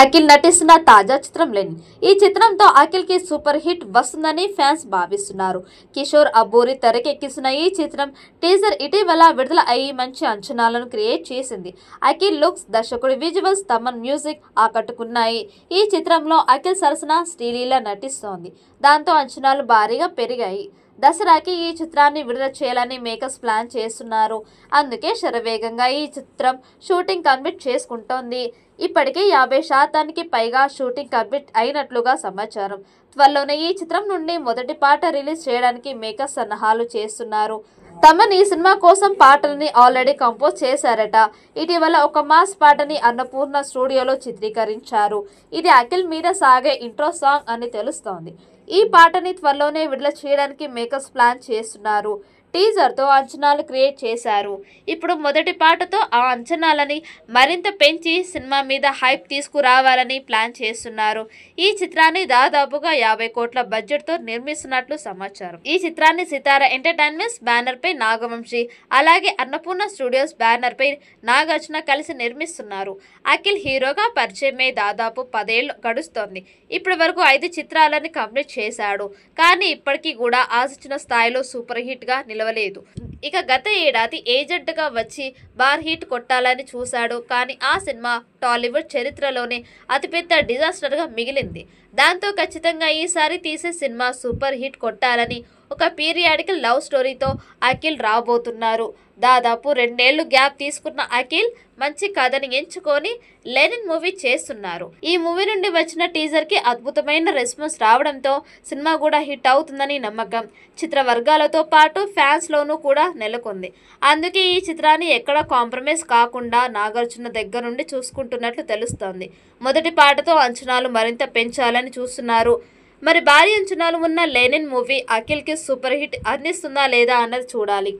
అఖిల్ నటిస్తున్న తాజా చిత్రం లెనిన్. ఈ చిత్రంతో అఖిల్ కి సూపర్ హిట్ వస్తుందని ఫ్యాన్స్ భావిస్తున్నారు. కిషోర్ అబ్బూరి తెరకెక్కిస్తున్న ఈ చిత్రం టీజర్ ఇటీవల విడుదల అయ్యి మంచి అంచనాలను క్రియేట్ చేసింది. అఖిల్ లుక్స్, దర్శకుడి విజువల్స్, తమన్ మ్యూజిక్ ఆకట్టుకున్నాయి. ఈ చిత్రంలో అఖిల్ సరసన శ్రీలీల నటిస్తోంది. దాంతో అంచనాలు భారీగా పెరిగాయి. దసరాకి ఈ చిత్రాన్ని విడుదల చేయాలని మేకర్స్ ప్లాన్ చేస్తున్నారు. అందుకే శరవేగంగా ఈ చిత్రం షూటింగ్ కంప్లీట్ చేసుకుంటోంది. ఇప్పటికే 50% పైగా షూటింగ్ కంప్లీట్ అయినట్లుగా సమాచారం. త్వరలోనే ఈ చిత్రం నుండి మొదటి పాట రిలీజ్ చేయడానికి మేకర్స్ సన్నాహాలు చేస్తున్నారు. తమన్ ఈ సినిమా కోసం పాటలని ఆల్రెడీ కంపోజ్ చేశారట. ఇటీవల ఒక మాస్ పాటని అన్నపూర్ణ స్టూడియోలో చిత్రీకరించారు. ఇది అఖిల్ మీద సాగే ఇంట్రో సాంగ్ అని తెలుస్తోంది. ఈ పాటని త్వరలోనే విడుదల చేయడానికి మేకర్స్ ప్లాన్ చేస్తున్నారు. టీజర్తో అంచనాలు క్రియేట్ చేశారు. ఇప్పుడు మొదటి పాటతో ఆ అంచనాలని మరింత పెంచి సినిమా మీద హైప్ తీసుకురావాలని ప్లాన్ చేస్తున్నారు. ఈ చిత్రాన్ని దాదాపుగా 50 కోట్ల బడ్జెట్తో నిర్మిస్తున్నట్లు సమాచారం. ఈ చిత్రాన్ని సితారా ఎంటర్టైన్మెంట్స్ బ్యానర్ పై నాగవంశీ, అలాగే అన్నపూర్ణ స్టూడియోస్ బ్యానర్ పై నాగార్జున కలిసి నిర్మిస్తున్నారు. అఖిల్ హీరోగా పరిచయమై దాదాపు 10 ఏళ్లు గడుస్తోంది. ఇప్పటి వరకు 5 చిత్రాలని కంప్లీట్ చేశాడు. కానీ ఇప్పటికీ కూడా ఆశించిన స్థాయిలో సూపర్ హిట్ గా నిలవలేదు. ఇక గత ఏడాది ఏజెంట్ గా వచ్చి బార్ హిట్ కొట్టాలని చూశాడు. కానీ ఆ సినిమా టాలీవుడ్ చరిత్రలోనే అతిపెద్ద డిజాస్టర్ గా మిగిలింది. దాంతో ఖచ్చితంగా ఈసారి తీసే సినిమా సూపర్ హిట్ కొట్టాలని ఒక పీరియాడికల్ లవ్ స్టోరీతో అఖిల్ రాబోతున్నారు. దాదాపు 2 ఏళ్లు గ్యాప్ తీసుకున్న అఖిల్ మంచి కథని ఎంచుకొని లెనిన్ మూవీ చేస్తున్నారు. ఈ మూవీ నుండి వచ్చిన టీజర్ కి అద్భుతమైన రెస్పాన్స్ రావడంతో సినిమా కూడా హిట్ అవుతుందని నమ్మకం చిత్ర వర్గాలతో పాటు ఫ్యాన్స్ లోనూ కూడా నెలకొంది. అందుకే ఈ చిత్రాన్ని ఎక్కడా కాంప్రమైజ్ కాకుండా నాగార్జున దగ్గర నుండి చూసుకుంటున్నట్లు తెలుస్తోంది. మొదటి పాటతో అంచనాలు మరింత పెంచాలని చూస్తున్నారు. మరి భారీ అంచనాలు ఉన్న లెనిన్ మూవీ అఖిల్ కి సూపర్ హిట్ అందిస్తుందా లేదా అన్నది చూడాలి.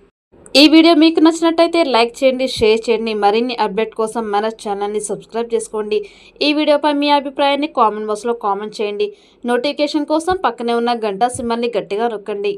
ఈ వీడియో మీకు నచ్చినట్టయితే లైక్ చేయండి, షేర్ చేయండి. మరిన్ని అప్డేట్ కోసం మన ఛానల్ని సబ్స్క్రైబ్ చేసుకోండి. ఈ వీడియోపై మీ అభిప్రాయాన్ని కామెంట్ బాక్స్లో కామెంట్ చేయండి. నోటిఫికేషన్ కోసం పక్కనే ఉన్న గంట సింబల్ని గట్టిగా నొక్కండి.